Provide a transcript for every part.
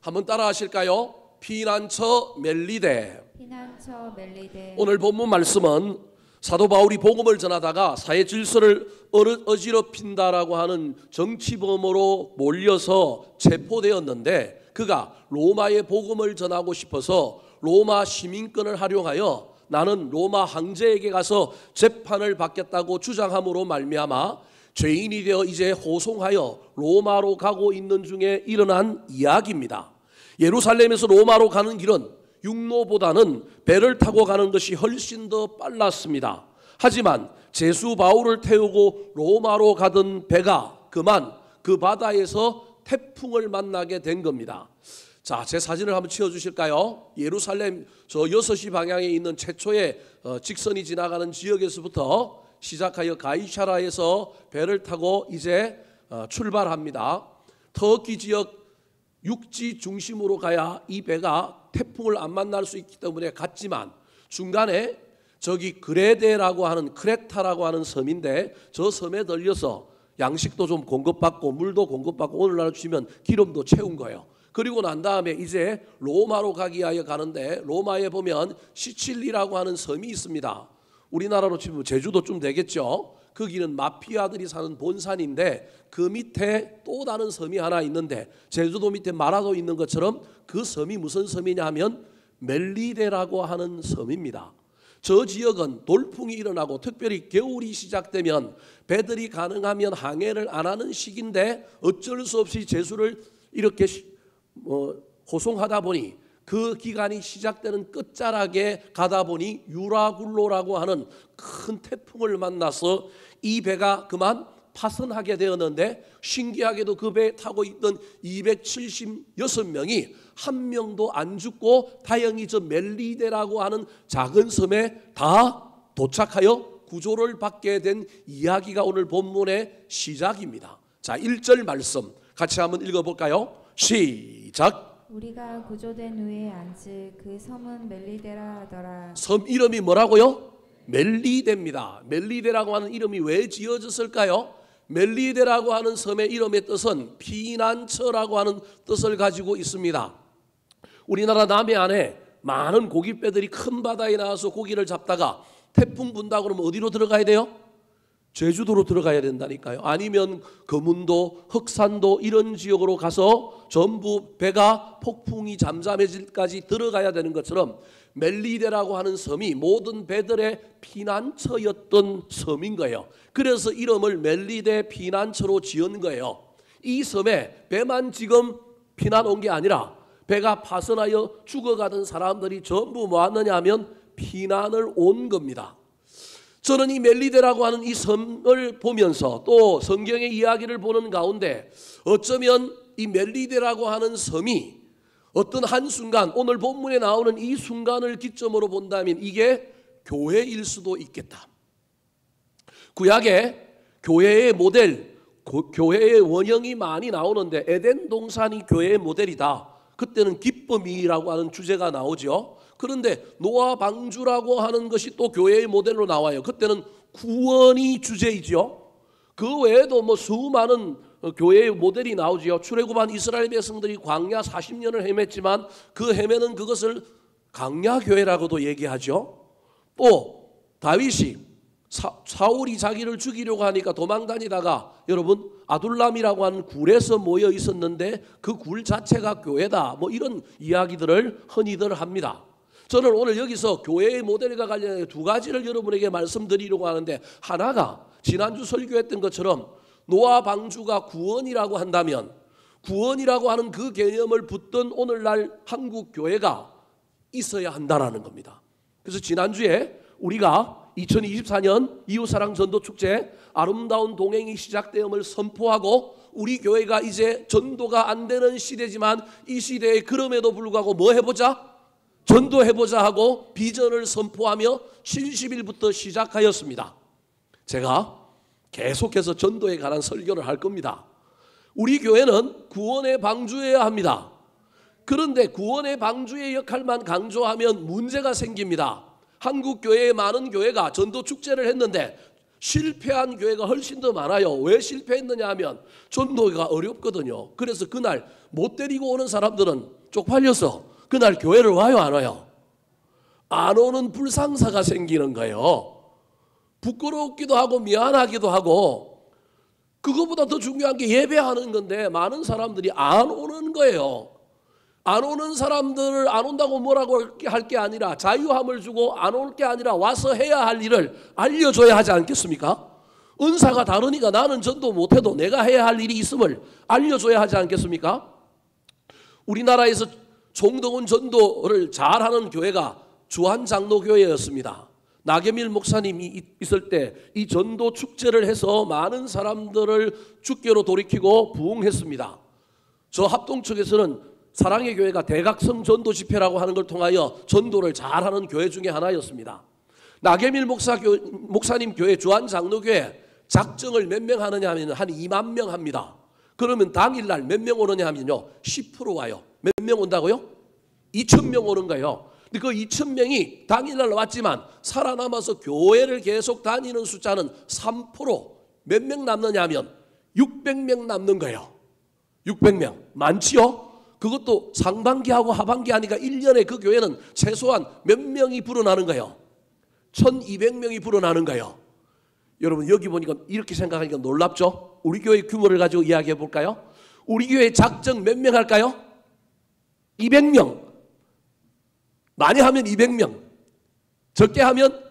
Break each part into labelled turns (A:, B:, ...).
A: 한번 따라 하실까요? 피난처 멜리데.
B: 피난처 멜리데.
A: 오늘 본문 말씀은 사도 바울이 복음을 전하다가 사회 질서를 어지럽힌다라고 하는 정치범으로 몰려서 체포되었는데, 그가 로마의 복음을 전하고 싶어서 로마 시민권을 활용하여 나는 로마 황제에게 가서 재판을 받겠다고 주장함으로 말미암아 죄인이 되어 이제 호송하여 로마로 가고 있는 중에 일어난 이야기입니다. 예루살렘에서 로마로 가는 길은 육로보다는 배를 타고 가는 것이 훨씬 더 빨랐습니다. 하지만 제수 바울을 태우고 로마로 가던 배가 그만 그 바다에서 태풍을 만나게 된 겁니다. 자, 제 사진을 한번 치워주실까요? 예루살렘 저 6시 방향에 있는 최초의 직선이 지나가는 지역에서부터 시작하여 가이사라에서 배를 타고 이제 출발합니다. 터키 지역 육지 중심으로 가야 이 배가 태풍을 안 만날 수 있기 때문에 갔지만, 중간에 저기 그레데라고 하는, 크레타라고 하는 섬인데 저 섬에 들려서 양식도 좀 공급받고 물도 공급받고 오늘날 주시면 기름도 채운 거예요. 그리고 난 다음에 이제 로마로 가기 위하여 가는데, 로마에 보면 시칠리라고 하는 섬이 있습니다. 우리나라로 치면 제주도 좀 되겠죠. 거기는 마피아들이 사는 본산인데 그 밑에 또 다른 섬이 하나 있는데, 제주도 밑에 마라도 있는 것처럼 그 섬이 무슨 섬이냐 하면 멜리데라고 하는 섬입니다. 저 지역은 돌풍이 일어나고 특별히 겨울이 시작되면 배들이 가능하면 항해를 안 하는 시기인데 어쩔 수 없이 제수를 이렇게 호송하다 보니 그 기간이 시작되는 끝자락에 가다 보니 유라굴로라고 하는 큰 태풍을 만나서 이 배가 그만 파선하게 되었는데, 신기하게도 그 배에 타고 있던 276명이 한 명도 안 죽고 다행히 저 멜리데라고 하는 작은 섬에 다 도착하여 구조를 받게 된 이야기가 오늘 본문의 시작입니다. 자, 1절 말씀 같이 한번 읽어볼까요? 시작.
B: 우리가 구조된 후에 안즉 그 섬은 멜리데라 하더라.
A: 섬 이름이 뭐라고요? 멜리데입니다. 멜리데라고 하는 이름이 왜 지어졌을까요? 멜리데라고 하는 섬의 이름의 뜻은 피난처라고 하는 뜻을 가지고 있습니다. 우리나라 남해안에 많은 고깃배들이 큰 바다에 나와서 고기를 잡다가 태풍 분다 그러면 어디로 들어가야 돼요? 제주도로 들어가야 된다니까요. 아니면 거문도, 흑산도 이런 지역으로 가서 전부 배가 폭풍이 잠잠해질 때까지 들어가야 되는 것처럼 멜리데라고 하는 섬이 모든 배들의 피난처였던 섬인 거예요. 그래서 이름을 멜리데 피난처로 지은 거예요. 이 섬에 배만 지금 피난 온 게 아니라 배가 파선하여 죽어가던 사람들이 전부 뭐하느냐 하면 피난을 온 겁니다. 저는 이 멜리데라고 하는 이 섬을 보면서 또 성경의 이야기를 보는 가운데 어쩌면 이 멜리데라고 하는 섬이 어떤 한순간, 오늘 본문에 나오는 이 순간을 기점으로 본다면 이게 교회일 수도 있겠다. 구약에 교회의 모델, 교회의 원형이 많이 나오는데 에덴 동산이 교회의 모델이다. 그때는 기쁨이라고 하는 주제가 나오죠. 그런데 노아 방주라고 하는 것이 또 교회의 모델로 나와요. 그때는 구원이 주제이죠. 그 외에도 뭐 수많은 교회의 모델이 나오지요. 출애굽한 이스라엘 백성들이 광야 40년을 헤맸지만 그 헤매는 그것을 강야교회라고도 얘기하죠. 또 다윗이 사울이 자기를 죽이려고 하니까 도망다니다가 여러분 아둘람이라고 하는 굴에서 모여 있었는데 그 굴 자체가 교회다. 뭐 이런 이야기들을 흔히들 합니다. 저는 오늘 여기서 교회의 모델과 관련해 두 가지를 여러분에게 말씀드리려고 하는데, 하나가 지난주 설교했던 것처럼 노아 방주가 구원이라고 한다면 구원이라고 하는 그 개념을 붙든 오늘날 한국 교회가 있어야 한다라는 겁니다. 그래서 지난주에 우리가 2024년 이웃사랑 전도축제 아름다운 동행이 시작됨을 선포하고, 우리 교회가 이제 전도가 안 되는 시대지만 이 시대에 그럼에도 불구하고 뭐 해보자? 전도해보자 하고 비전을 선포하며 70일부터 시작하였습니다. 제가 계속해서 전도에 관한 설교를 할 겁니다. 우리 교회는 구원의 방주여야 합니다. 그런데 구원의 방주의 역할만 강조하면 문제가 생깁니다. 한국 교회의 많은 교회가 전도 축제를 했는데 실패한 교회가 훨씬 더 많아요. 왜 실패했느냐 하면 전도가 어렵거든요. 그래서 그날 못 데리고 오는 사람들은 쪽팔려서 그날 교회를 와요, 안 와요? 안 오는 불상사가 생기는 거예요. 부끄럽기도 하고 미안하기도 하고, 그거보다 더 중요한 게 예배하는 건데 많은 사람들이 안 오는 거예요. 안 오는 사람들을 안 온다고 뭐라고 할 게 아니라, 자유함을 주고 안 올 게 아니라 와서 해야 할 일을 알려줘야 하지 않겠습니까? 은사가 다르니까 나는 전도 못해도 내가 해야 할 일이 있음을 알려줘야 하지 않겠습니까? 우리나라에서 총동원 전도를 잘하는 교회가 주한장로교회였습니다. 나계밀 목사님이 있을 때 이 전도 축제를 해서 많은 사람들을 주께로 돌이키고 부흥했습니다. 저 합동 측에서는 사랑의 교회가 대각성 전도 집회라고 하는 걸 통하여 전도를 잘하는 교회 중에 하나였습니다. 나계밀 목사님 교회 주한장로교회 작정을 몇 명 하느냐 하면 한 2만 명 합니다. 그러면 당일날 몇 명 오느냐 하면요, 10% 와요. 몇 명 온다고요? 2,000명 오는 거예요. 근데 그 2,000명이 당일날 왔지만 살아남아서 교회를 계속 다니는 숫자는 3%. 몇 명 남느냐 하면 600명 남는 거예요. 600명. 많지요? 그것도 상반기하고 하반기 하니까 1년에 그 교회는 최소한 몇 명이 불어나는 거예요? 1,200명이 불어나는 거예요. 여러분 여기 보니까 이렇게 생각하니까 놀랍죠? 우리 교회 규모를 가지고 이야기해 볼까요? 우리 교회 작정 몇 명 할까요? 200명. 많이 하면 200명, 적게 하면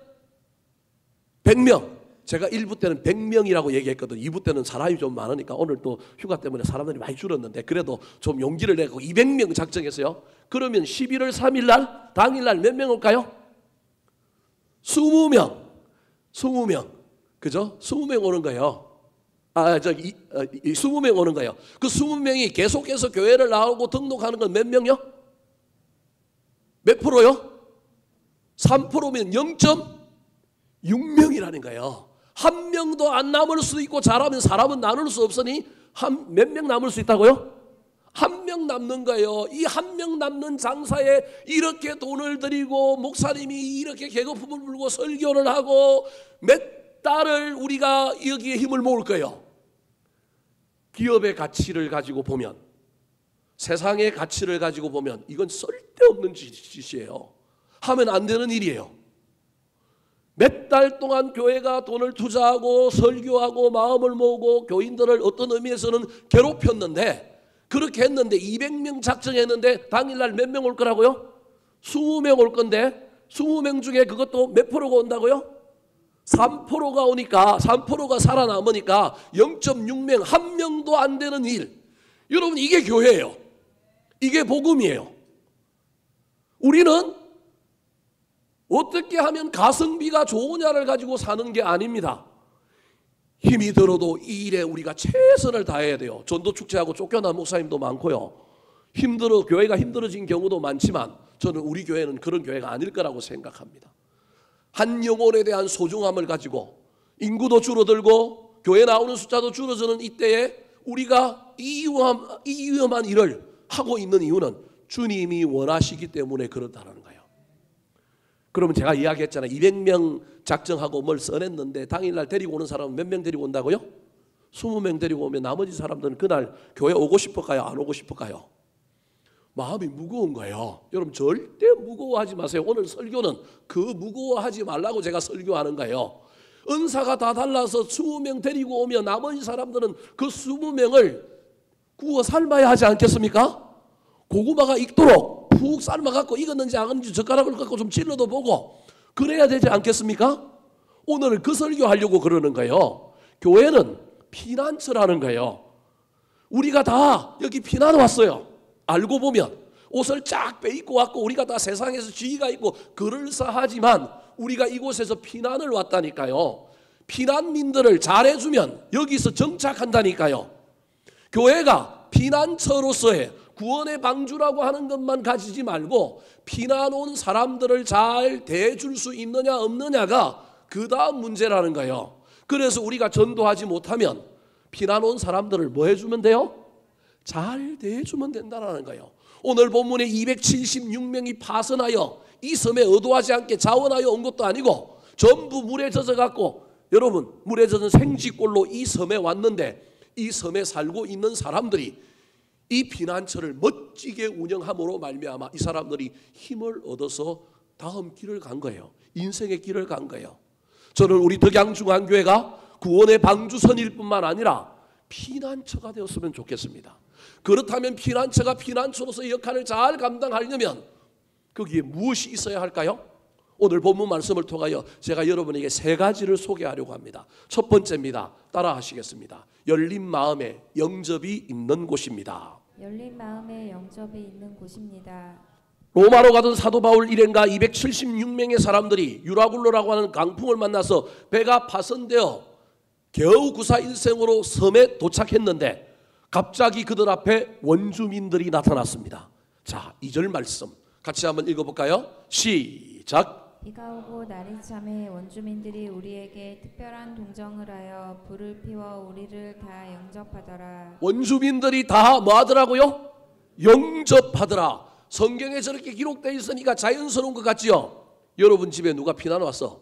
A: 100명. 제가 1부 때는 100명이라고 얘기했거든요. 2부 때는 사람이 좀 많으니까 오늘 또 휴가 때문에 사람들이 많이 줄었는데 그래도 좀 용기를 내고 200명 작정했어요. 그러면 11월 3일 날 당일날 몇 명 올까요? 20명. 20명. 그죠? 20명 오는 거예요. 20명 오는 거예요. 그 20명이 계속해서 교회를 나오고 등록하는 건 몇 명요? 몇 프로요? 3%면 0.6명이라는 거예요. 한 명도 안 남을 수 있고, 잘하면 사람은 나눌 수 없으니 몇 명 남을 수 있다고요? 한 명 남는 거예요. 이 한 명 남는 장사에 이렇게 돈을 들이고 목사님이 이렇게 계급품을 물고 설교를 하고 몇 달을 우리가 여기에 힘을 모을 거예요. 기업의 가치를 가지고 보면, 세상의 가치를 가지고 보면 이건 쓸데없는 짓이에요. 하면 안 되는 일이에요. 몇 달 동안 교회가 돈을 투자하고 설교하고 마음을 모으고 교인들을 어떤 의미에서는 괴롭혔는데, 그렇게 했는데 200명 작정했는데 당일날 몇 명 올 거라고요? 20명 올 건데 20명 중에 그것도 몇 프로가 온다고요? 3%가 오니까, 3%가 살아남으니까 0.6명, 한 명도 안 되는 일. 여러분 이게 교회예요. 이게 복음이에요. 우리는 어떻게 하면 가성비가 좋으냐를 가지고 사는 게 아닙니다. 힘이 들어도 이 일에 우리가 최선을 다해야 돼요. 전도축제하고 쫓겨난 목사님도 많고요. 교회가 힘들어진 경우도 많지만 저는 우리 교회는 그런 교회가 아닐 거라고 생각합니다. 한 영혼에 대한 소중함을 가지고 인구도 줄어들고 교회 나오는 숫자도 줄어드는 이때에 우리가 이 위험한 일을 하고 있는 이유는 주님이 원하시기 때문에 그렇다는 거예요. 그러면 제가 이야기했잖아요. 200명 작정하고 뭘 써냈는데 당일날 데리고 오는 사람은 몇 명 데리고 온다고요? 20명 데리고 오면 나머지 사람들은 그날 교회 오고 싶을까요? 안 오고 싶을까요? 마음이 무거운 거예요. 여러분 절대 무거워하지 마세요. 오늘 설교는 그 무거워하지 말라고 제가 설교하는 거예요. 은사가 다 달라서 20명 데리고 오면 나머지 사람들은 그 20명을 구워 삶아야 하지 않겠습니까? 고구마가 익도록 푹 삶아갖고 익었는지 안 익었는지 젓가락을 갖고 좀 찔러도 보고 그래야 되지 않겠습니까? 오늘 그 설교하려고 그러는 거예요. 교회는 피난처라는 거예요. 우리가 다 여기 피난 왔어요. 알고 보면 옷을 쫙 빼입고 왔고 우리가 다 세상에서 지위가 있고 그럴싸하지만 우리가 이곳에서 피난을 왔다니까요. 피난민들을 잘해주면 여기서 정착한다니까요. 교회가 피난처로서의 구원의 방주라고 하는 것만 가지지 말고 피난 온 사람들을 잘 대해줄 수 있느냐 없느냐가 그 다음 문제라는 거예요. 그래서 우리가 전도하지 못하면 피난 온 사람들을 뭐 해주면 돼요? 잘 대해주면 된다는 거예요. 오늘 본문에 276명이 파선하여 이 섬에 의도하지 않게 자원하여 온 것도 아니고 전부 물에 젖어갖고 여러분, 물에 젖은 생쥐꼴로 이 섬에 왔는데 이 섬에 살고 있는 사람들이 이 피난처를 멋지게 운영함으로 말미암아 이 사람들이 힘을 얻어서 다음 길을 간 거예요. 인생의 길을 간 거예요. 저는 우리 덕양중앙교회가 구원의 방주선일 뿐만 아니라 피난처가 되었으면 좋겠습니다. 그렇다면 피난처가 피난처로서 역할을 잘 감당하려면 거기에 무엇이 있어야 할까요? 오늘 본문 말씀을 통하여 제가 여러분에게 세 가지를 소개하려고 합니다. 첫 번째입니다. 따라 하시겠습니다. 열린 마음에 영접이 있는 곳입니다.
B: 열린 마음에 영접이 있는 곳입니다.
A: 로마로 가던 사도 바울 일행과 276명의 사람들이 유라굴로라고 하는 강풍을 만나서 배가 파손되어 겨우 구사 일생으로 섬에 도착했는데 갑자기 그들 앞에 원주민들이 나타났습니다. 자, 2절 말씀 같이 한번 읽어볼까요? 시작.
B: 비가 오고 날이 참에 원주민들이 우리에게 특별한 동정을 하여 불을 피워 우리를 다 영접하더라.
A: 원주민들이 다 뭐 하더라고요? 영접하더라. 성경에 저렇게 기록되어 있으니까 자연스러운 것 같지요? 여러분 집에 누가 피난 왔어?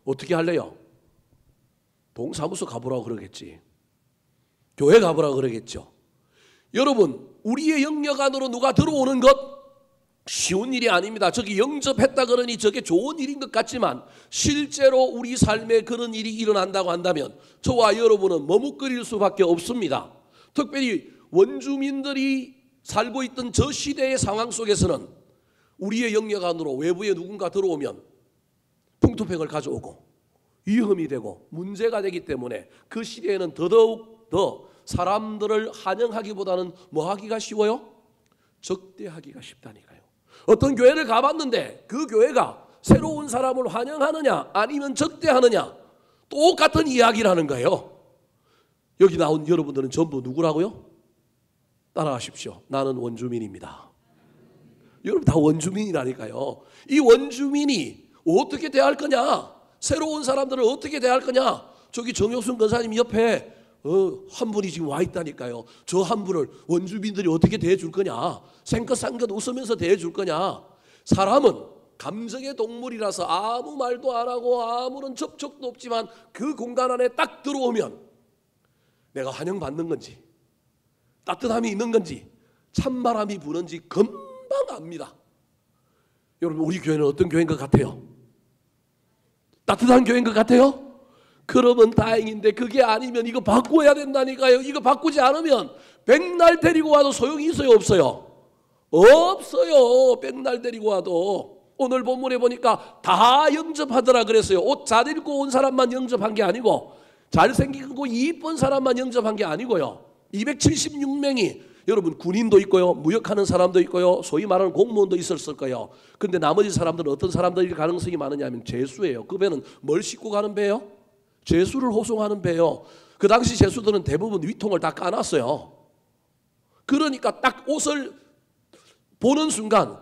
A: 어떻게 할래요? 동사무소 가보라고 그러겠지. 교회 가보라고 그러겠죠. 여러분, 우리의 영역 안으로 누가 들어오는 것 쉬운 일이 아닙니다. 저기 영접했다 그러니 저게 좋은 일인 것 같지만 실제로 우리 삶에 그런 일이 일어난다고 한다면 저와 여러분은 머뭇거릴 수밖에 없습니다. 특별히 원주민들이 살고 있던 저 시대의 상황 속에서는 우리의 영역 안으로 외부에 누군가 들어오면 풍토병을 가져오고 위험이 되고 문제가 되기 때문에 그 시대에는 더더욱 더 사람들을 환영하기보다는 뭐 하기가 쉬워요? 적대하기가 쉽다니까요. 어떤 교회를 가봤는데 그 교회가 새로운 사람을 환영하느냐 아니면 적대하느냐 똑같은 이야기를 하는 거예요. 여기 나온 여러분들은 전부 누구라고요? 따라하십시오. 나는 원주민입니다. 여러분 다 원주민이라니까요. 이 원주민이 어떻게 대할 거냐? 새로운 사람들을 어떻게 대할 거냐? 저기 정효순 권사님 옆에 한 분이 지금 와 있다니까요. 저 한 분을 원주민들이 어떻게 대해줄 거냐? 생긋생긋 웃으면서 대해줄 거냐? 사람은 감정의 동물이라서 아무 말도 안 하고 아무런 접촉도 없지만 그 공간 안에 딱 들어오면 내가 환영받는 건지 따뜻함이 있는 건지 찬바람이 부는지 금방 압니다. 여러분 우리 교회는 어떤 교회인 것 같아요? 따뜻한 교회인 것 같아요? 그러면 다행인데 그게 아니면 이거 바꿔야 된다니까요. 이거 바꾸지 않으면 백날 데리고 와도 소용이 있어요 없어요? 없어요. 백날 데리고 와도. 오늘 본문에 보니까 다 영접하더라 그랬어요. 옷 잘 입고 온 사람만 영접한 게 아니고 잘생기고 이쁜 사람만 영접한 게 아니고요. 276명이 여러분 군인도 있고요. 무역하는 사람도 있고요. 소위 말하는 공무원도 있었을 거예요. 근데 나머지 사람들은 어떤 사람들이 가능성이 많으냐면 제수예요. 그 배는 뭘 싣고 가는 배예요? 제수를 호송하는 배예요. 그 당시 제수들은 대부분 위통을 다 까놨어요. 그러니까 딱 옷을 보는 순간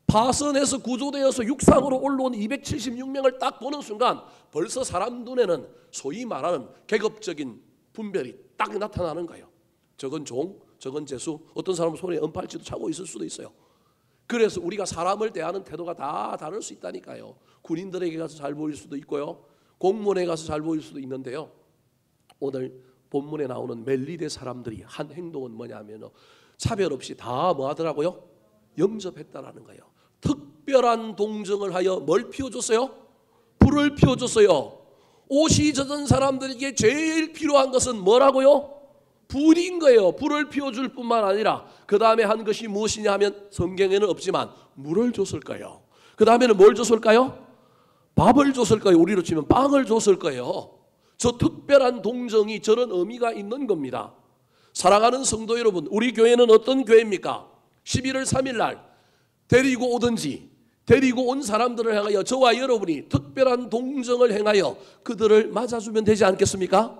A: 파선해서 구조되어서 육상으로 올라온 276명을 딱 보는 순간 벌써 사람 눈에는 소위 말하는 계급적인 분별이 딱 나타나는 거예요. 저건 종, 저건 제수, 어떤 사람은 손에 은팔찌도 차고 있을 수도 있어요. 그래서 우리가 사람을 대하는 태도가 다 다를 수 있다니까요. 군인들에게 가서 잘 보일 수도 있고요. 공무원에 가서 잘 보일 수도 있는데요. 오늘 본문에 나오는 멜리데 사람들이 한 행동은 뭐냐면 차별 없이 다 뭐 하더라고요? 영접했다라는 거예요. 특별한 동정을 하여 뭘 피워줬어요? 불을 피워줬어요. 옷이 젖은 사람들에게 제일 필요한 것은 뭐라고요? 불인 거예요. 불을 피워줄 뿐만 아니라 그 다음에 한 것이 무엇이냐 하면 성경에는 없지만 물을 줬을 거예요. 그 다음에는 뭘 줬을까요? 밥을 줬을 거예요. 우리로 치면 빵을 줬을 거예요. 저 특별한 동정이 저런 의미가 있는 겁니다. 사랑하는 성도 여러분, 우리 교회는 어떤 교회입니까? 11월 3일 날 데리고 오든지 데리고 온 사람들을 향하여 저와 여러분이 특별한 동정을 행하여 그들을 맞아주면 되지 않겠습니까?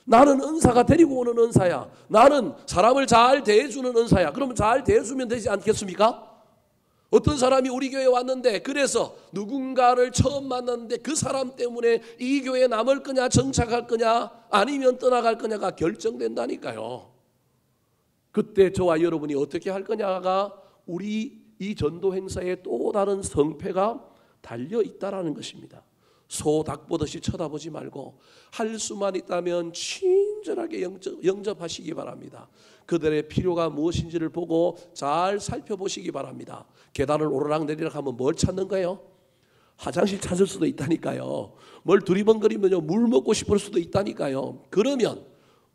A: 나는 은사가 데리고 오는 은사야. 나는 사람을 잘 대해주는 은사야. 그러면 잘 대해주면 되지 않겠습니까? 어떤 사람이 우리 교회에 왔는데 그래서 누군가를 처음 만났는데 그 사람 때문에 이 교회에 남을 거냐 정착할 거냐 아니면 떠나갈 거냐가 결정된다니까요. 그때 저와 여러분이 어떻게 할 거냐가 우리 이 전도 행사의 또 다른 성패가 달려 있다라는 것입니다. 소 닭 보듯이 쳐다보지 말고 할 수만 있다면 친절하게 영접하시기 바랍니다. 그들의 필요가 무엇인지를 보고 잘 살펴보시기 바랍니다. 계단을 오르락내리락 하면 뭘 찾는 거예요? 화장실 찾을 수도 있다니까요. 뭘 두리번거리면 물 먹고 싶을 수도 있다니까요. 그러면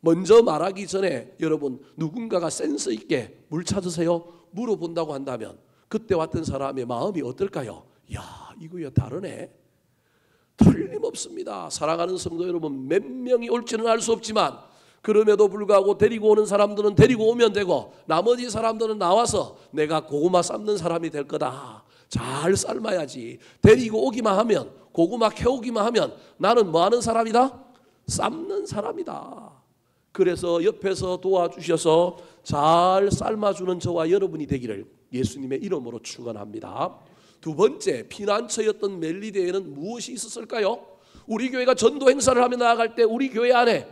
A: 먼저 말하기 전에 여러분 누군가가 센스 있게 물 찾으세요? 물어본다고 한다면 그때 왔던 사람의 마음이 어떨까요? 야, 이거 다르네. 틀림없습니다. 사랑하는 성도 여러분, 몇 명이 올지는 알 수 없지만 그럼에도 불구하고 데리고 오는 사람들은 데리고 오면 되고 나머지 사람들은 나와서 내가 고구마 삶는 사람이 될 거다. 잘 삶아야지. 데리고 오기만 하면, 고구마 캐오기만 하면 나는 뭐 하는 사람이다? 삶는 사람이다. 그래서 옆에서 도와주셔서 잘 삶아주는 저와 여러분이 되기를 예수님의 이름으로 축원합니다. 두 번째, 피난처였던 멜리데에는 무엇이 있었을까요? 우리 교회가 전도 행사를 하며 나아갈 때 우리 교회 안에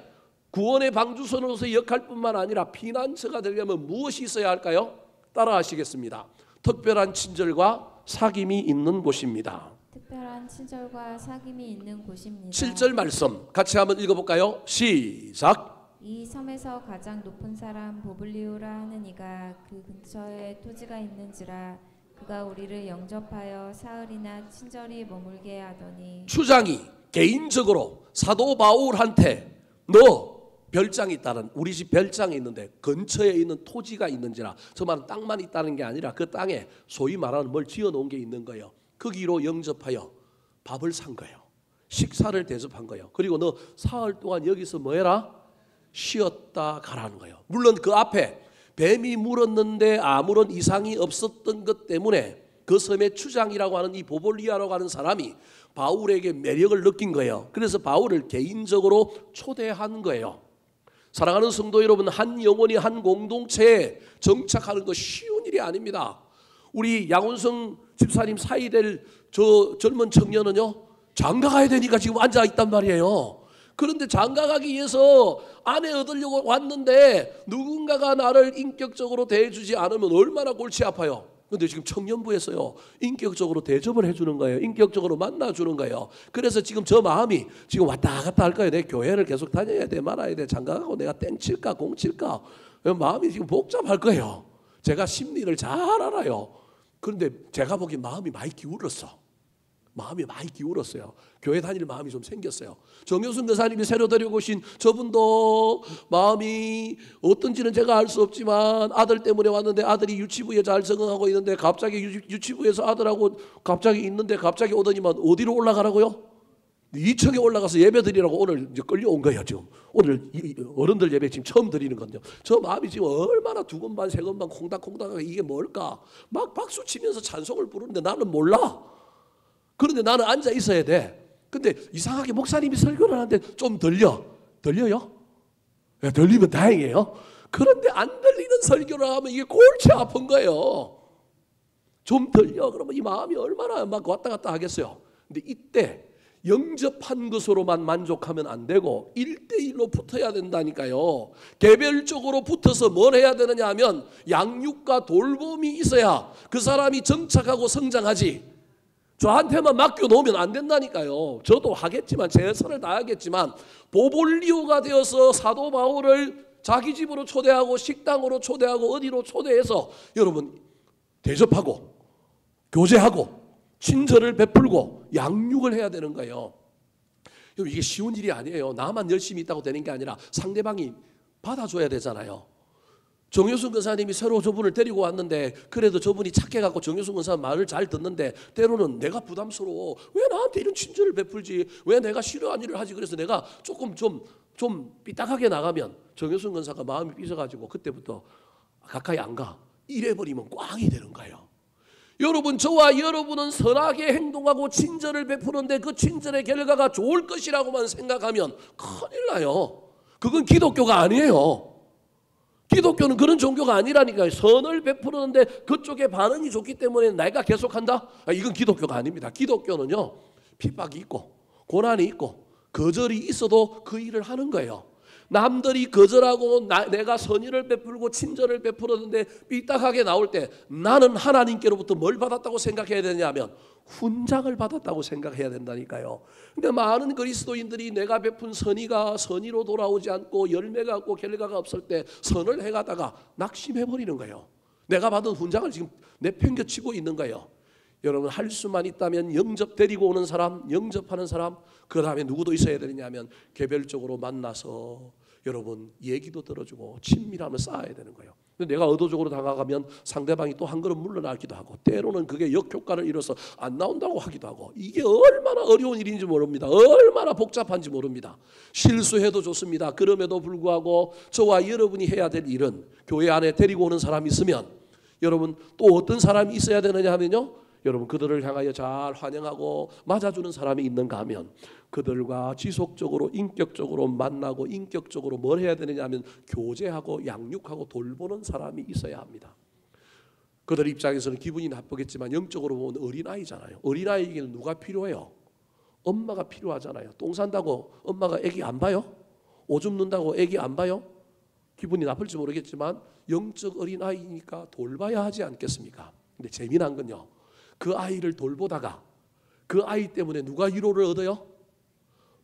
A: 구원의 방주선으로서의 역할뿐만 아니라 피난처가 되려면 무엇이 있어야 할까요? 따라하시겠습니다. 특별한 친절과 사귐이 있는 곳입니다.
B: 특별한 친절과 사귐이 있는 곳입니다.
A: 7절 말씀 같이 한번 읽어볼까요? 시작.
B: 이 섬에서 가장 높은 사람 보블리오라 하는 이가 그 근처에 토지가 있는지라 그가 우리를 영접하여 사흘이나 친절히 머물게 하더니
A: 추장이 개인적으로 사도 바울한테 너 별장이 있다는, 우리 집 별장이 있는데 근처에 있는 토지가 있는지라, 저 말은 땅만 있다는 게 아니라 그 땅에 소위 말하는 뭘 지어놓은 게 있는 거예요. 거기로 영접하여 밥을 산 거예요. 식사를 대접한 거예요. 그리고 너 사흘 동안 여기서 뭐 해라? 쉬었다 가라는 거예요. 물론 그 앞에 뱀이 물었는데 아무런 이상이 없었던 것 때문에 그 섬의 추장이라고 하는 이 보볼리아라고 하는 사람이 바울에게 매력을 느낀 거예요. 그래서 바울을 개인적으로 초대한 거예요. 사랑하는 성도 여러분, 한 영혼이 한 공동체에 정착하는 거 쉬운 일이 아닙니다. 우리 양훈성 집사님 사이 될 저 젊은 청년은요, 장가 가야 되니까 지금 앉아 있단 말이에요. 그런데 장가 가기 위해서 아내 얻으려고 왔는데 누군가가 나를 인격적으로 대해주지 않으면 얼마나 골치 아파요. 근데 지금 청년부에서요, 인격적으로 대접을 해주는 거예요. 인격적으로 만나주는 거예요. 그래서 지금 저 마음이 지금 왔다 갔다 할 거예요. 내 교회를 계속 다녀야 돼, 말아야 돼, 장가가고 내가 땡칠까 공칠까, 마음이 지금 복잡할 거예요. 제가 심리를 잘 알아요. 그런데 제가 보기 마음이 많이 기울었어. 마음이 많이 기울었어요. 교회 다닐 마음이 좀 생겼어요. 정효순 교사님이 새로 데려오신 저분도 마음이 어떤지는 제가 알 수 없지만 아들 때문에 왔는데 아들이 유치부에 잘 적응하고 있는데 갑자기 유치부에서 아들하고 갑자기 있는데 갑자기 오더니만 어디로 올라가라고요? 2층에 올라가서 예배 드리라고 오늘 이제 끌려온 거예요. 지금 오늘 어른들 예배 지금 처음 드리는 건요. 저 마음이 지금 얼마나 두건반 세건반 콩닥콩닥하게 이게 뭘까? 막 박수 치면서 찬송을 부르는데 나는 몰라. 그런데 나는 앉아 있어야 돼. 근데 이상하게 목사님이 설교를 하는데 좀 들려요? 네, 들리면 다행이에요. 그런데 안 들리는 설교를 하면 이게 골치 아픈 거예요. 좀 들려. 그러면 이 마음이 얼마나 막 왔다 갔다 하겠어요. 근데 이때 영접한 것으로만 만족하면 안 되고 1대1로 붙어야 된다니까요. 개별적으로 붙어서 뭘 해야 되느냐 하면 양육과 돌봄이 있어야 그 사람이 정착하고 성장하지, 저한테만 맡겨놓으면 안 된다니까요. 저도 하겠지만 최선을 다하겠지만 보볼리오가 되어서 사도 바울을 자기 집으로 초대하고 식당으로 초대하고 어디로 초대해서 여러분 대접하고 교제하고 친절을 베풀고 양육을 해야 되는 거예요. 이게 쉬운 일이 아니에요. 나만 열심히 있다고 되는 게 아니라 상대방이 받아줘야 되잖아요. 정효순 권사님이 새로 저분을 데리고 왔는데 그래도 저분이 착해갖고 정효순 권사님 말을 잘 듣는데 때로는 내가 부담스러워. 왜 나한테 이런 친절을 베풀지? 왜 내가 싫어하는 일을 하지? 그래서 내가 조금 좀 삐딱하게 나가면 정효순 권사가 마음이 삐져가지고 그때부터 가까이 안 가. 이래버리면 꽝이 되는 거예요. 여러분, 저와 여러분은 선하게 행동하고 친절을 베푸는데 그 친절의 결과가 좋을 것이라고만 생각하면 큰일 나요. 그건 기독교가 아니에요. 기독교는 그런 종교가 아니라니까요. 선을 베푸는데 그쪽에 반응이 좋기 때문에 내가 계속한다? 이건 기독교가 아닙니다. 기독교는요, 핍박이 있고 고난이 있고 거절이 있어도 그 일을 하는 거예요. 남들이 거절하고 내가 선의를 베풀고 친절을 베풀었는데 삐딱하게 나올 때 나는 하나님께로부터 뭘 받았다고 생각해야 되냐면 훈장을 받았다고 생각해야 된다니까요. 근데 많은 그리스도인들이 내가 베푼 선의가 선의로 돌아오지 않고 열매가 없고 결과가 없을 때 선을 해가다가 낙심해버리는 거예요. 내가 받은 훈장을 지금 내팽겨치고 있는 거예요. 여러분, 할 수만 있다면 영접 데리고 오는 사람, 영접하는 사람, 그 다음에 누구도 있어야 되느냐면 개별적으로 만나서 여러분 얘기도 들어주고 친밀함을 쌓아야 되는 거예요. 근데 내가 의도적으로 다가가면 상대방이 또 한 걸음 물러나기도 하고, 때로는 그게 역효과를 이뤄서 안 나온다고 하기도 하고, 이게 얼마나 어려운 일인지 모릅니다. 얼마나 복잡한지 모릅니다. 실수해도 좋습니다. 그럼에도 불구하고 저와 여러분이 해야 될 일은, 교회 안에 데리고 오는 사람이 있으면 여러분 또 어떤 사람이 있어야 되느냐 하면요, 여러분 그들을 향하여 잘 환영하고 맞아주는 사람이 있는가 하면 그들과 지속적으로 인격적으로 만나고, 인격적으로 뭘 해야 되느냐 하면 교제하고 양육하고 돌보는 사람이 있어야 합니다. 그들 입장에서는 기분이 나쁘겠지만 영적으로 보면 어린아이잖아요. 어린아이에게는 누가 필요해요? 엄마가 필요하잖아요. 똥 산다고 엄마가 애기 안 봐요? 오줌 눈다고 애기 안 봐요? 기분이 나쁠지 모르겠지만 영적 어린아이니까 돌봐야 하지 않겠습니까? 근데 재미난 건요, 그 아이를 돌보다가 그 아이 때문에 누가 위로를 얻어요?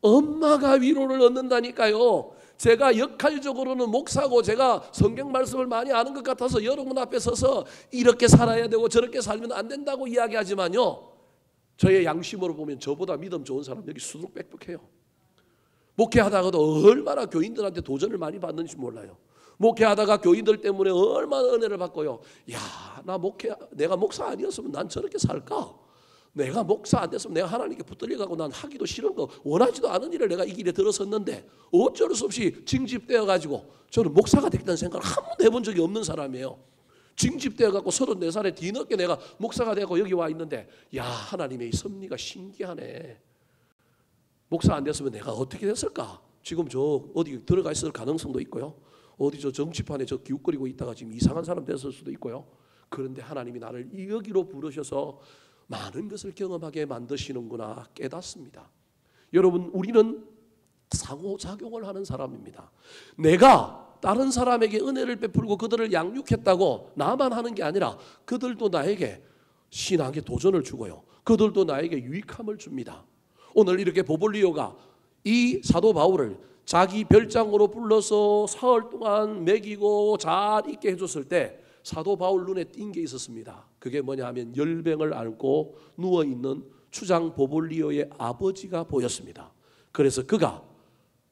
A: 엄마가 위로를 얻는다니까요. 제가 역할적으로는 목사고 제가 성경 말씀을 많이 아는 것 같아서 여러분 앞에 서서 이렇게 살아야 되고 저렇게 살면 안 된다고 이야기하지만요, 저의 양심으로 보면 저보다 믿음 좋은 사람 여기 수두룩빽빽해요. 목회하다가도 얼마나 교인들한테 도전을 많이 받는지 몰라요. 목회하다가 교인들 때문에 얼마나 은혜를 받고요. 야, 내가 목사 아니었으면 난 저렇게 살까? 내가 목사 안 됐으면 내가 하나님께 붙들려가고 난 하기도 싫은 거, 원하지도 않은 일을 내가 이 길에 들어섰는데 어쩔 수 없이 징집되어가지고, 저는 목사가 되겠다는 생각을 한 번도 해본 적이 없는 사람이에요. 징집되어가고 34살에 뒤늦게 내가 목사가 되고 여기 와 있는데, 야, 하나님의 이 섭리가 신기하네. 목사 안 됐으면 내가 어떻게 됐을까? 지금 저 어디 들어가 있을 가능성도 있고요. 어디 저 정치판에 저 기웃거리고 있다가 지금 이상한 사람 됐을 수도 있고요. 그런데 하나님이 나를 여기로 부르셔서 많은 것을 경험하게 만드시는구나 깨닫습니다. 여러분, 우리는 상호작용을 하는 사람입니다. 내가 다른 사람에게 은혜를 베풀고 그들을 양육했다고 나만 하는 게 아니라 그들도 나에게 신앙의 도전을 주고요, 그들도 나에게 유익함을 줍니다. 오늘 이렇게 보볼리오가 이 사도 바울을 자기 별장으로 불러서 사흘 동안 먹이고 잘 있게 해줬을 때 사도 바울 눈에 띈 게 있었습니다. 그게 뭐냐 하면 열병을 앓고 누워있는 추장 보볼리오의 아버지가 보였습니다. 그래서 그가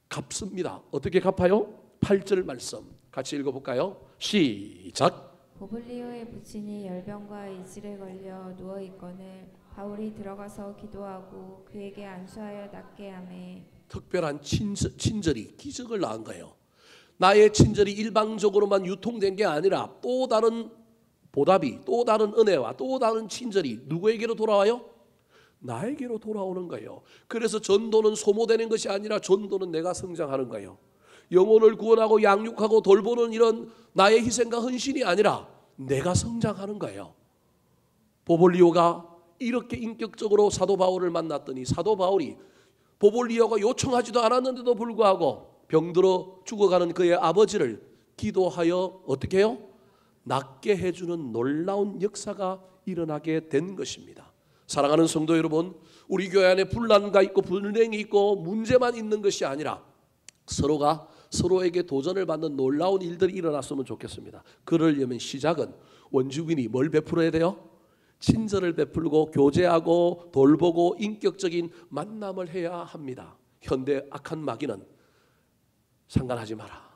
A: 갚습니다. 어떻게 갚아요? 8절 말씀 같이 읽어볼까요? 시작.
B: 보블리오의 부친이 열병과 이질에 걸려 누워 있거늘 바울이 들어가서 기도하고 그에게 안수하여 낫게 하매,
A: 특별한 친절이 기적을 낳은 거예요. 나의 친절이 일방적으로만 유통된 게 아니라 또 다른 보답이, 또 다른 은혜와 또 다른 친절이 누구에게로 돌아와요? 나에게로 돌아오는 거예요. 그래서 전도는 소모되는 것이 아니라 전도는 내가 성장하는 거예요. 영혼을 구원하고 양육하고 돌보는 이런 나의 희생과 헌신이 아니라 내가 성장하는 거예요. 보볼리오가 이렇게 인격적으로 사도 바울을 만났더니 사도 바울이 보볼리오가 요청하지도 않았는데도 불구하고 병들어 죽어가는 그의 아버지를 기도하여 어떻게 해요? 낫게 해주는 놀라운 역사가 일어나게 된 것입니다. 사랑하는 성도 여러분, 우리 교회 안에 분란가 있고 분쟁이 있고 문제만 있는 것이 아니라 서로가 서로에게 도전을 받는 놀라운 일들이 일어났으면 좋겠습니다. 그러려면 시작은 원주민이 뭘 베풀어야 돼요? 친절을 베풀고 교제하고 돌보고 인격적인 만남을 해야 합니다. 현대 악한 마귀는 상관하지 마라,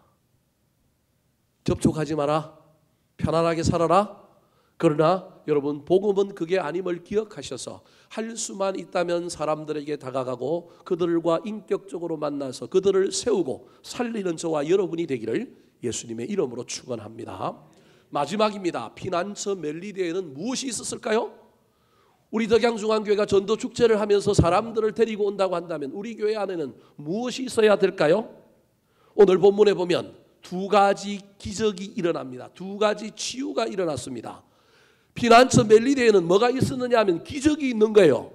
A: 접촉하지 마라, 편안하게 살아라. 그러나 여러분, 복음은 그게 아님을 기억하셔서 할 수만 있다면 사람들에게 다가가고 그들과 인격적으로 만나서 그들을 세우고 살리는 저와 여러분이 되기를 예수님의 이름으로 축원합니다. 마지막입니다. 피난처 멜리데에는 무엇이 있었을까요? 우리 덕양중앙교회가 전도 축제를 하면서 사람들을 데리고 온다고 한다면 우리 교회 안에는 무엇이 있어야 될까요? 오늘 본문에 보면 두 가지 기적이 일어납니다. 두 가지 치유가 일어났습니다. 피난처 멜리데에는 뭐가 있었느냐 하면 기적이 있는 거예요.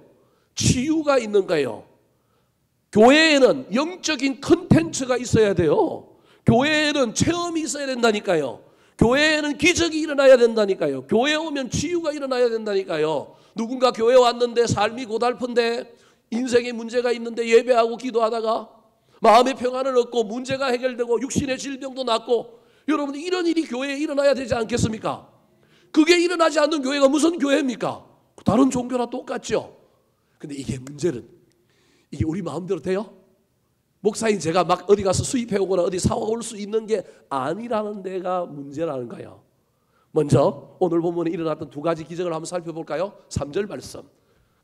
A: 치유가 있는 거예요. 교회에는 영적인 컨텐츠가 있어야 돼요. 교회에는 체험이 있어야 된다니까요. 교회에는 기적이 일어나야 된다니까요. 교회에 오면 치유가 일어나야 된다니까요. 누군가 교회 왔는데 삶이 고달픈데 인생에 문제가 있는데 예배하고 기도하다가 마음의 평안을 얻고 문제가 해결되고 육신의 질병도 낫고, 여러분 이런 일이 교회에 일어나야 되지 않겠습니까? 그게 일어나지 않는 교회가 무슨 교회입니까? 다른 종교나 똑같죠. 근데 이게 문제는 이게 우리 마음대로 돼요? 목사인 제가 막 어디 가서 수입해 오거나 어디 사올 수 있는 게 아니라는 데가 문제라는 거예요. 먼저 오늘 본문에 일어났던 두 가지 기적을 한번 살펴볼까요? 3절 말씀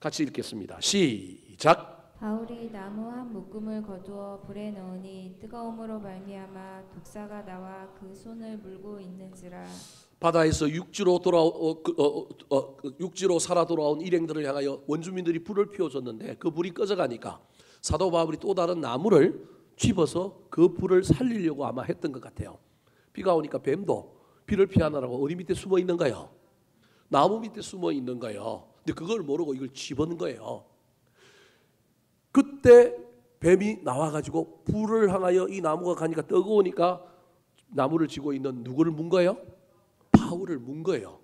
A: 같이 읽겠습니다. 시작.
B: 바울이 나무 한 묶음을 거두어 불에 넣으니 뜨거움으로 말미암아 독사가 나와 그 손을 물고 있는지라.
A: 바다에서 육지로 살아 돌아온 일행들을 향하여 원주민들이 불을 피워줬는데 그 불이 꺼져가니까 사도 바울이 또 다른 나무를 집어서 그 불을 살리려고 아마 했던 것 같아요. 비가 오니까 뱀도 비를 피하느라고 어디 밑에 숨어 있는 거예요? 나무 밑에 숨어 있는 거예요. 근데 그걸 모르고 이걸 집어넣은 거예요. 그때 뱀이 나와가지고 불을 향하여 이 나무가 가니까 뜨거우니까 나무를 쥐고 있는 누구를 문 거예요? 바울을 문 거예요.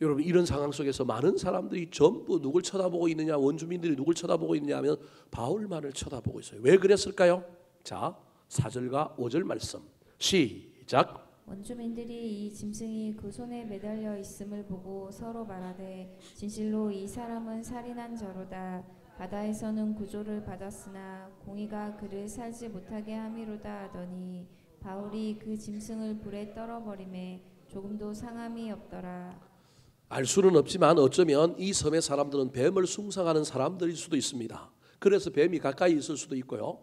A: 여러분 이런 상황 속에서 많은 사람들이 전부 누굴 쳐다보고 있느냐, 원주민들이 누굴 쳐다보고 있느냐 하면 바울만을 쳐다보고 있어요. 왜 그랬을까요? 자, 4절과 5절 말씀 시작.
B: 원주민들이 이 짐승이 그 손에 매달려 있음을 보고 서로 말하되 진실로 이 사람은 살인한 자로다. 바다에서는 구조를 받았으나 공의가 그를 살지 못하게 함이로다 하더니 바울이 그 짐승을 불에 떨어버리매 조금도 상함이 없더라.
A: 알 수는 없지만 어쩌면 이 섬의 사람들은 뱀을 숭상하는 사람들일 수도 있습니다. 그래서 뱀이 가까이 있을 수도 있고요.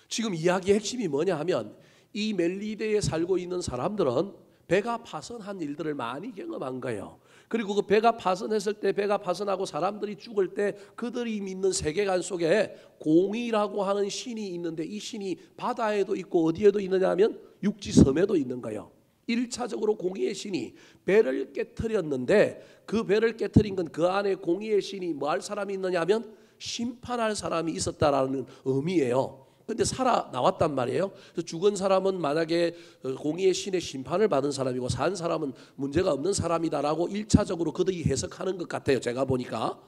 A: 지금 이야기의 핵심이 뭐냐 하면 이 멜리데에 살고 있는 사람들은 배가 파선한 일들을 많이 경험한 거예요. 그리고 그 배가 파선했을 때, 배가 파선하고 사람들이 죽을 때 그들이 믿는 세계관 속에 공의라고 하는 신이 있는데 이 신이 바다에도 있고 어디에도 있느냐 하면 육지섬에도 있는 거예요. 1차적으로 공의의 신이 배를 깨트렸는데 그 배를 깨트린 건 그 안에 공의의 신이 뭐 할 사람이 있느냐 하면 심판할 사람이 있었다라는 의미예요. 근데 살아나왔단 말이에요. 그래서 죽은 사람은 만약에 공의의 신의 심판을 받은 사람이고 산 사람은 문제가 없는 사람이다라고 1차적으로 그들이 해석하는 것 같아요. 제가 보니까.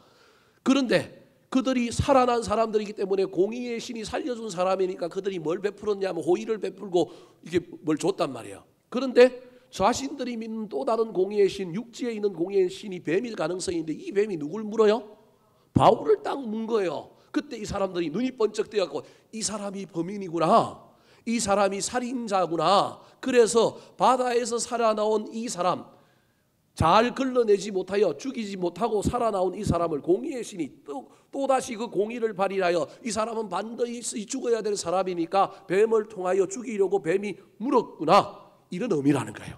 A: 그런데 그들이 살아난 사람들이기 때문에 공의의 신이 살려준 사람이니까 그들이 뭘 베풀었냐면 호의를 베풀고 이게 뭘 줬단 말이에요. 그런데 자신들이 믿는 또 다른 공의의 신, 육지에 있는 공의의 신이 뱀일 가능성이 있는데 이 뱀이 누굴 물어요? 바울을 딱 문 거예요. 그때 이 사람들이 눈이 번쩍 뜨고 이 사람이 범인이구나, 이 사람이 살인자구나. 그래서 바다에서 살아나온 이 사람, 잘 걸러내지 못하여 죽이지 못하고 살아나온 이 사람을 공의의 신이 또다시 그 공의를 발휘하여 이 사람은 반드시 죽어야 될 사람이니까 뱀을 통하여 죽이려고 뱀이 물었구나, 이런 의미라는 거예요.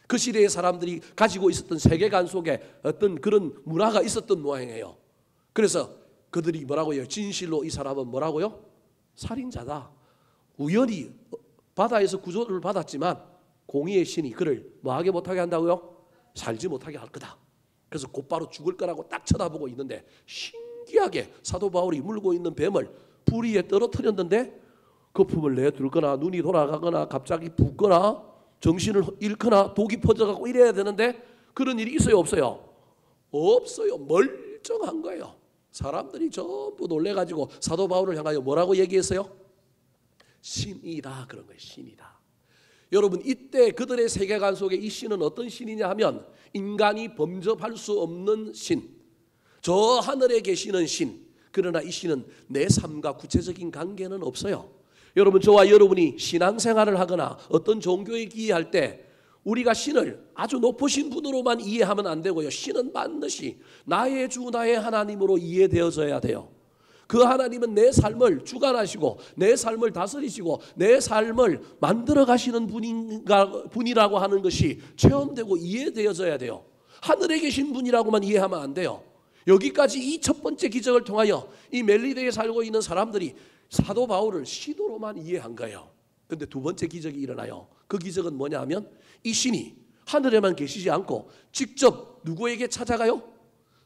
A: 그 시대의 사람들이 가지고 있었던 세계관 속에 어떤 그런 문화가 있었던 모양이에요. 그래서 그들이 뭐라고 해요? 진실로 이 사람은 뭐라고요? 살인자다. 우연히 바다에서 구조를 받았지만 공의의 신이 그를 뭐하게 못하게 한다고요? 살지 못하게 할 거다. 그래서 곧바로 죽을 거라고 딱 쳐다보고 있는데 신기하게 사도 바울이 물고 있는 뱀을 불 위에 떨어뜨렸는데 거품을 내둘거나 눈이 돌아가거나 갑자기 붓거나 정신을 잃거나 독이 퍼져가고 이래야 되는데 그런 일이 있어요? 없어요? 없어요. 멀쩡한 거예요. 사람들이 전부 놀래가지고 사도 바울을 향하여 뭐라고 얘기했어요? 신이다, 그런 거예요. 신이다. 여러분 이때 그들의 세계관 속에 이 신은 어떤 신이냐 하면 인간이 범접할 수 없는 신, 저 하늘에 계시는 신. 그러나 이 신은 내 삶과 구체적인 관계는 없어요. 여러분 저와 여러분이 신앙생활을 하거나 어떤 종교에 기여할 때 우리가 신을 아주 높으신 분으로만 이해하면 안 되고요. 신은 반드시 나의 주 나의 하나님으로 이해되어져야 돼요. 그 하나님은 내 삶을 주관하시고 내 삶을 다스리시고 내 삶을 만들어 가시는 분이라고 하는 것이 체험되고 이해되어져야 돼요. 하늘에 계신 분이라고만 이해하면 안 돼요. 여기까지 이 첫 번째 기적을 통하여 이 멜리데에 살고 있는 사람들이 사도 바울을 신으로만 이해한 거예요. 그런데 두 번째 기적이 일어나요. 그 기적은 뭐냐 하면 이 신이 하늘에만 계시지 않고 직접 누구에게 찾아가요?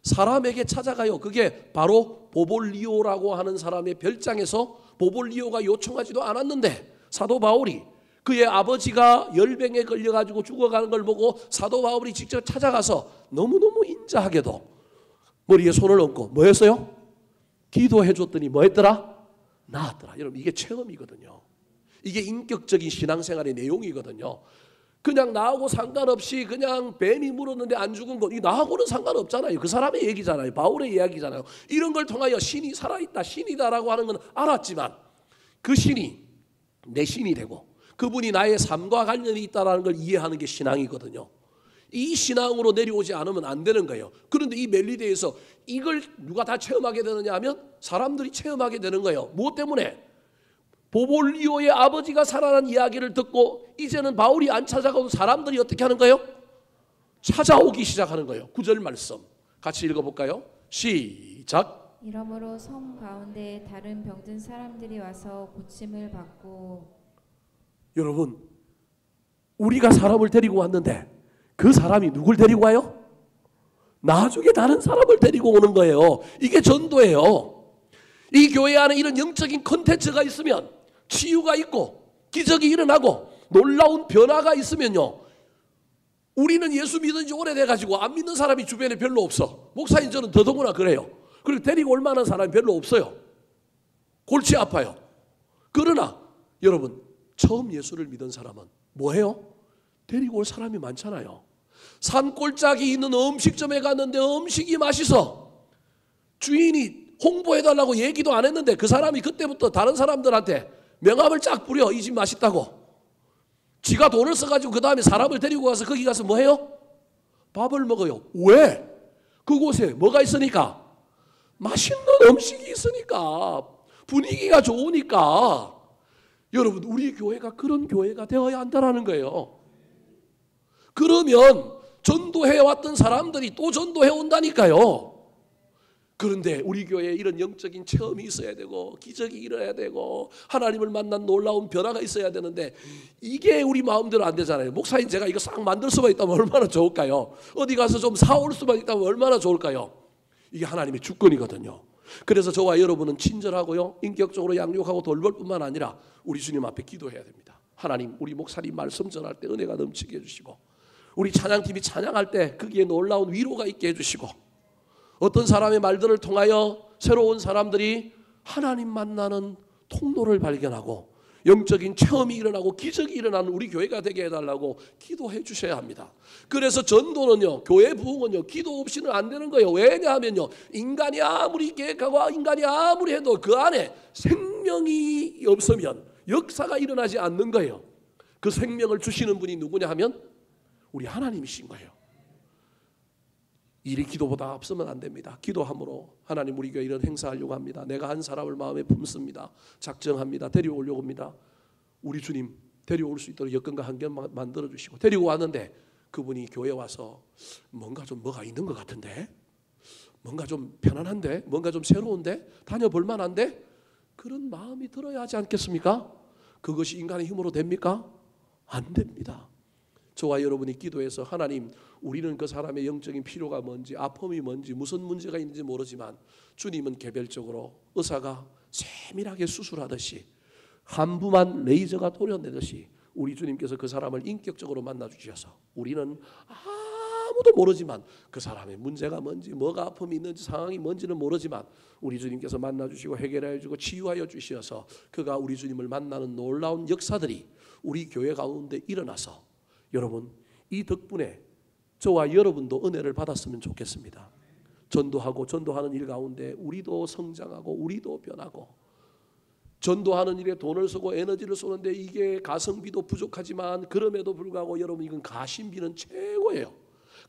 A: 사람에게 찾아가요. 그게 바로 보볼리오라고 하는 사람의 별장에서 보볼리오가 요청하지도 않았는데 사도 바울이 그의 아버지가 열병에 걸려가지고 죽어가는 걸 보고 사도 바울이 직접 찾아가서 너무너무 인자하게도 머리에 손을 얹고 뭐 했어요? 기도해 줬더니 뭐 했더라? 나았더라. 여러분 이게 체험이거든요. 이게 인격적인 신앙생활의 내용이거든요. 그냥 나하고 상관없이 그냥 뱀이 물었는데 안 죽은 것, 이 나하고는 상관없잖아요. 그 사람의 얘기잖아요. 바울의 이야기잖아요. 이런 걸 통하여 신이 살아있다, 신이다라고 하는 건 알았지만 그 신이 내 신이 되고 그분이 나의 삶과 관련이 있다는 걸 이해하는 게 신앙이거든요. 이 신앙으로 내려오지 않으면 안 되는 거예요. 그런데 이 멜리데에서 이걸 누가 다 체험하게 되느냐 하면 사람들이 체험하게 되는 거예요. 무엇 때문에? 보볼리오의 아버지가 살아난 이야기를 듣고 이제는 바울이 안 찾아가도 사람들이 어떻게 하는 거예요? 찾아오기 시작하는 거예요. 9절 말씀 같이 읽어볼까요? 시작.
B: 이러므로 섬 가운데 다른 병든 사람들이 와서 고침을 받고.
A: 여러분 우리가 사람을 데리고 왔는데 그 사람이 누굴 데리고 와요? 나중에 다른 사람을 데리고 오는 거예요. 이게 전도예요. 이 교회 안에 이런 영적인 컨텐츠가 있으면 치유가 있고 기적이 일어나고 놀라운 변화가 있으면요, 우리는 예수 믿은 지 오래돼가지고 안 믿는 사람이 주변에 별로 없어. 목사님 저는 더더구나 그래요. 그리고 데리고 올 만한 사람이 별로 없어요. 골치 아파요. 그러나 여러분 처음 예수를 믿은 사람은 뭐해요? 데리고 올 사람이 많잖아요. 산골짜기 있는 음식점에 갔는데 음식이 맛있어. 주인이 홍보해달라고 얘기도 안 했는데 그 사람이 그때부터 다른 사람들한테 명함을 쫙 뿌려. 이 집 맛있다고. 지가 돈을 써가지고 그 다음에 사람을 데리고 가서 거기 가서 뭐 해요? 밥을 먹어요. 왜? 그곳에 뭐가 있으니까? 맛있는 음식이 있으니까, 분위기가 좋으니까. 여러분 우리 교회가 그런 교회가 되어야 한다는 거예요. 그러면 전도해왔던 사람들이 또 전도해 온다니까요. 그런데 우리 교회에 이런 영적인 체험이 있어야 되고 기적이 일어나야 되고 하나님을 만난 놀라운 변화가 있어야 되는데 이게 우리 마음대로 안 되잖아요. 목사님 제가 이거 싹 만들 수만 있다면 얼마나 좋을까요? 어디 가서 좀 사올 수만 있다면 얼마나 좋을까요? 이게 하나님의 주권이거든요. 그래서 저와 여러분은 친절하고요, 인격적으로 양육하고 돌볼 뿐만 아니라 우리 주님 앞에 기도해야 됩니다. 하나님 우리 목사님 말씀 전할 때 은혜가 넘치게 해주시고 우리 찬양팀이 찬양할 때 거기에 놀라운 위로가 있게 해주시고 어떤 사람의 말들을 통하여 새로운 사람들이 하나님 만나는 통로를 발견하고 영적인 체험이 일어나고 기적이 일어나는 우리 교회가 되게 해달라고 기도해 주셔야 합니다. 그래서 전도는요, 교회 부흥은요, 기도 없이는 안 되는 거예요. 왜냐하면요, 인간이 아무리 계획하고 인간이 아무리 해도 그 안에 생명이 없으면 역사가 일어나지 않는 거예요. 그 생명을 주시는 분이 누구냐 하면 우리 하나님이신 거예요. 일이 기도보다 앞서면 안 됩니다. 기도함으로 하나님 우리 교회 이런 행사하려고 합니다. 내가 한 사람을 마음에 품습니다. 작정합니다. 데려오려고 합니다. 우리 주님 데려올 수 있도록 여건과 환경 만들어 주시고 데리고 왔는데 그분이 교회 와서 뭔가 좀 뭐가 있는 것 같은데, 뭔가 좀 편안한데, 뭔가 좀 새로운데, 다녀볼 만한데, 그런 마음이 들어야 하지 않겠습니까? 그것이 인간의 힘으로 됩니까? 안 됩니다. 저와 여러분이 기도해서 하나님 우리는 그 사람의 영적인 필요가 뭔지, 아픔이 뭔지, 무슨 문제가 있는지 모르지만 주님은 개별적으로 의사가 세밀하게 수술하듯이 한부만 레이저가 도려내듯이 우리 주님께서 그 사람을 인격적으로 만나주셔서 우리는 아무도 모르지만 그 사람의 문제가 뭔지, 뭐가 아픔이 있는지, 상황이 뭔지는 모르지만 우리 주님께서 만나주시고 해결해 주고 치유하여 주셔서 그가 우리 주님을 만나는 놀라운 역사들이 우리 교회 가운데 일어나서 여러분 이 덕분에 저와 여러분도 은혜를 받았으면 좋겠습니다. 전도하고 전도하는 일 가운데 우리도 성장하고 우리도 변하고, 전도하는 일에 돈을 쓰고 에너지를 쏘는데 이게 가성비도 부족하지만 그럼에도 불구하고 여러분 이건 가심비는 최고예요.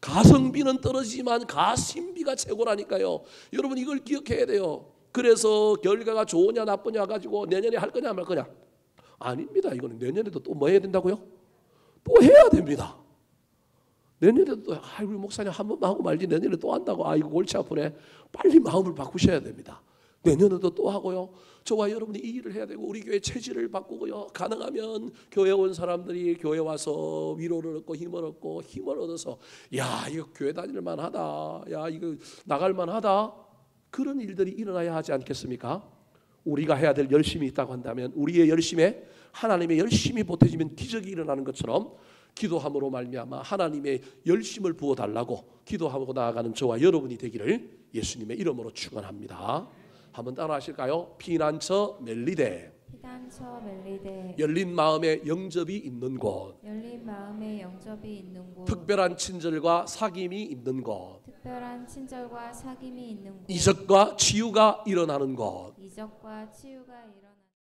A: 가성비는 떨어지지만 가심비가 최고라니까요. 여러분 이걸 기억해야 돼요. 그래서 결과가 좋으냐 나쁘냐 가지고 내년에 할 거냐 말 거냐 아닙니다. 이거는 내년에도 또 뭐 해야 된다고요? 또 해야 됩니다. 내년에도 또 아이고 목사님 한 번만 하고 말지 내년에 또 한다고 아이고 골치 아프네. 빨리 마음을 바꾸셔야 됩니다. 내년에도 또 하고요. 저와 여러분이 이 일을 해야 되고 우리 교회 체질을 바꾸고요. 가능하면 교회 온 사람들이 교회 와서 위로를 얻고 힘을 얻고 힘을 얻어서 야 이거 교회 다닐 만하다. 야 이거 나갈 만하다. 그런 일들이 일어나야 하지 않겠습니까? 우리가 해야 될 열심이 있다고 한다면 우리의 열심에 하나님의 열심이 보태지면 기적이 일어나는 것처럼 기도함으로 말미암아 하나님의 열심을 부어달라고 기도하고 나아가는 저와 여러분이 되기를 예수님의 이름으로 축원합니다. 한번 따라하실까요? 피난처 멜리데,
B: 피난처 멜리데,
A: 열린 마음에 영접이 있는 곳,
B: 열린 마음에 영접이 있는 곳,
A: 특별한 친절과 사귐이 있는 곳,
B: 특별한 친절과 사귐이 있는 곳,
A: 이적과 치유가 일어나는 곳.
B: 이적과 치유가 일어나는